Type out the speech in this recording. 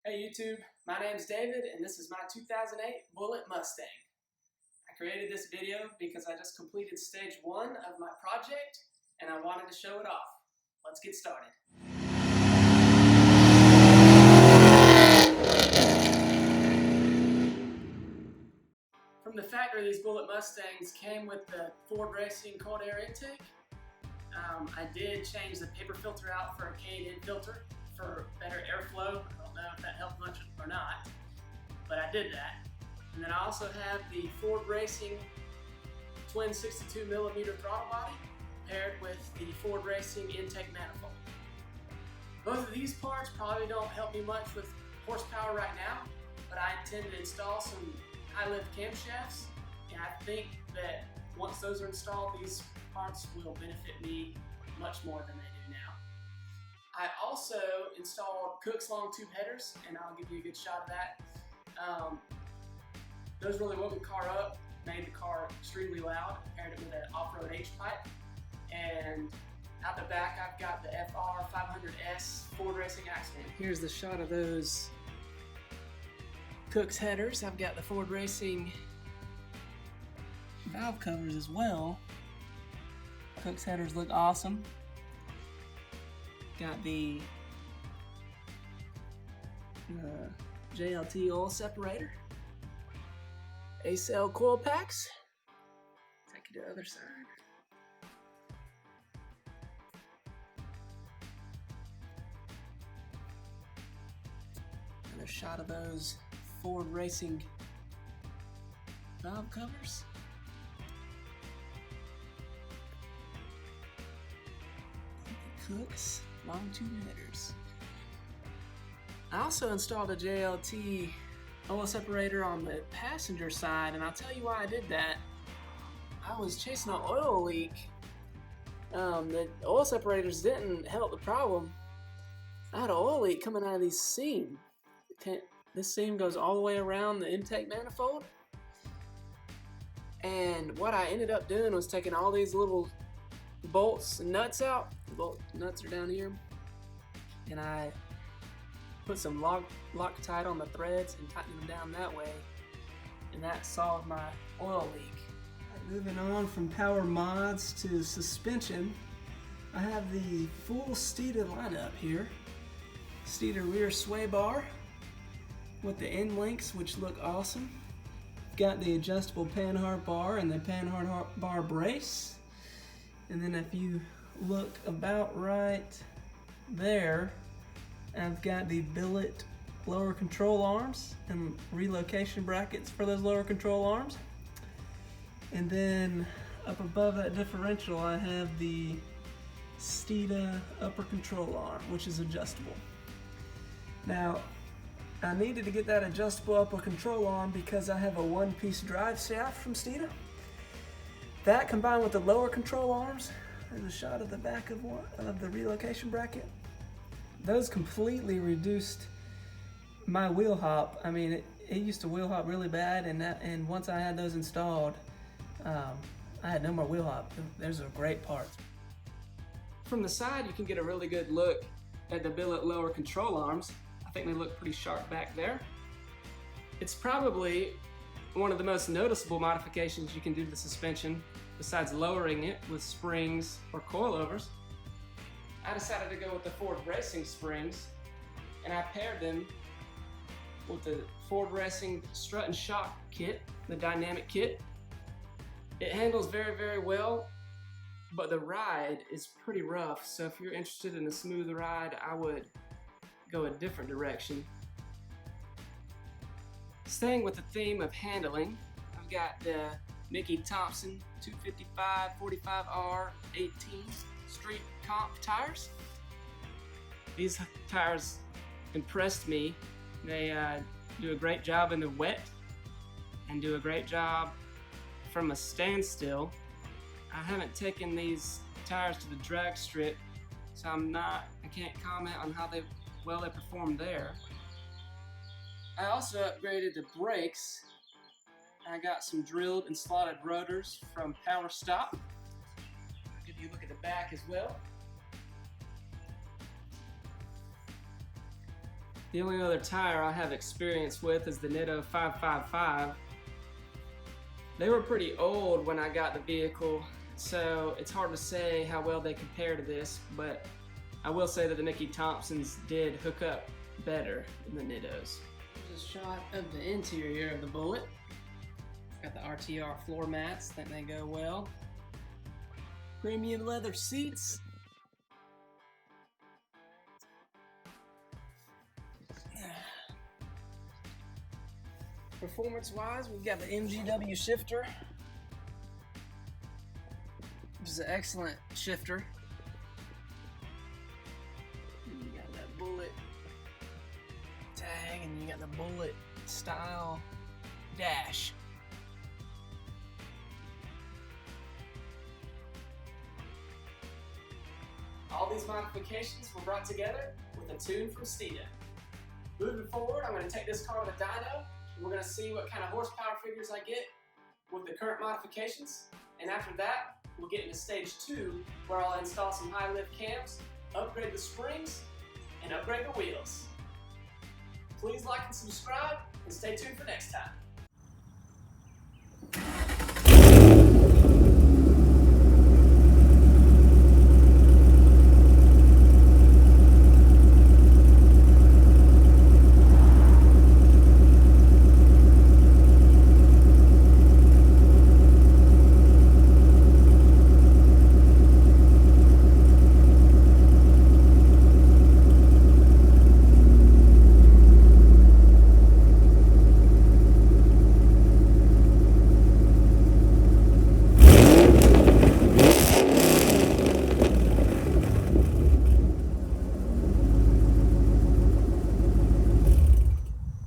Hey YouTube, my name's David and this is my 2008 Bullitt Mustang. I created this video because I just completed stage 1 of my project and I wanted to show it off. Let's get started. From the factory, these Bullitt Mustangs came with the Ford Racing cold air intake. I did change the paper filter out for a K&N filter for better airflow. I don't know if that helped much or not, but I did that. And then I also have the Ford Racing twin 62mm throttle body paired with the Ford Racing intake manifold. Both of these parts probably don't help me much with horsepower right now, but I intend to install some high lift camshafts, and I think that once those are installed, these parts will benefit me much more than they do now. I also installed Kooks Long tube headers, and I'll give you a good shot of that. Those really woke the car up, made the car extremely loud, paired it with an off-road H-pipe. And out the back, I've got the FR500s Ford Racing Accel. Here's the shot of those Kooks headers. I've got the Ford Racing valve covers as well. Kooks headers look awesome. Got the JLT oil separator. Accel coil packs. Take it to the other side. Another shot of those Ford Racing valve covers. Kooks Long tube headers. I also installed a JLT oil separator on the passenger side, and I'll tell you why I did that. I was chasing an oil leak. The oil separators didn't help the problem. I had an oil leak coming out of these seams. This seam goes all the way around the intake manifold. And what I ended up doing was taking all these little bolts and nuts out. The bolt nuts are down here. And I put some Loctite on the threads and tightened them down that way. And that solved my oil leak. Moving on from power mods to suspension, I have the full Steeda lineup here. Steeda rear sway bar with the end links, which look awesome. Got the adjustable panhard bar and the panhard bar brace. And then if you look about right there, I've got the billet lower control arms and relocation brackets for those lower control arms. And then up above that differential, I have the Steeda upper control arm, which is adjustable. Now, I needed to get that adjustable upper control arm because I have a one-piece drive shaft from Steeda. That combined with the lower control arms, there's a shot of the back of the relocation bracket. Those completely reduced my wheel hop. I mean, it used to wheel hop really bad, and once I had those installed, I had no more wheel hop. Those are great parts. From the side, you can get a really good look at the billet lower control arms. I think they look pretty sharp back there. It's probably one of the most noticeable modifications you can do to the suspension, besides lowering it with springs or coilovers. I decided to go with the Ford Racing springs, and I paired them with the Ford Racing strut and shock kit, the dynamic kit. It handles very, very well, but the ride is pretty rough, so if you're interested in a smooth ride, I would go a different direction. Staying with the theme of handling, I've got the Mickey Thompson 255 45R 18 street comp tires. These tires impressed me. They do a great job in the wet and do a great job from a standstill. I haven't taken these tires to the drag strip, so I can't comment on how well they perform there. I also upgraded the brakes. I got some drilled and slotted rotors from Powerstop. I'll give you a look at the back as well. The only other tire I have experience with is the Nitto 555. They were pretty old when I got the vehicle, so it's hard to say how well they compare to this, but I will say that the Mickey Thompsons did hook up better than the Nittos. Here's a shot of the interior of the Bullitt. Got the RTR floor mats, that may go well. Premium leather seats. Performance-wise, we've got the MGW shifter, which is an excellent shifter. And you got that Bullitt tag, and you got the Bullitt style dash. All these modifications were brought together with a tune from Steeda. Moving forward, I'm going to take this car to the dyno. We're going to see what kind of horsepower figures I get with the current modifications, and after that we'll get into stage 2 where I'll install some high lift cams, upgrade the springs, and upgrade the wheels. Please like and subscribe, and stay tuned for next time.